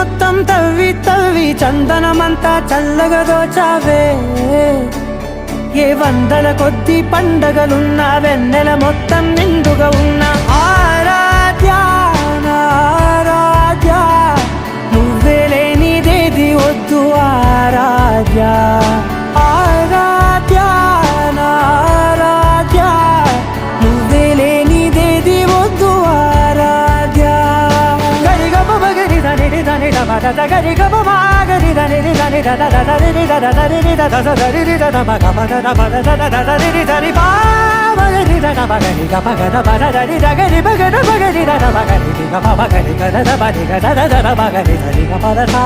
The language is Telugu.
మొత్తం తవ్వి తవ్వి చందనమంతా చల్లగా దోచావే ఏ వందల కొద్ది పండగలున్న వెన్నెల మొత్తం నిండుగా ఉన్న ఆరాధ్య నా ఆరాధ్య నువ్వే లేనిదేది వద్దు ఆరాధ్య ఆరాధ్య నా ఆరాధ్య నువ్వే లేనిదేది వద్దు ఆరాధ్య గరిగ బగరి దని దని దమద గరిగ బగరి దని దని దద దరి దద దరి దద దరి దద బగ బద బద దద దరి దరి బా బగరి దద బగరి గ బగ బద దరి దగరి బగర బగరి దద బగరి గ బగరి గ దద బగరి గ దద దద బగరి దరి గ బద సా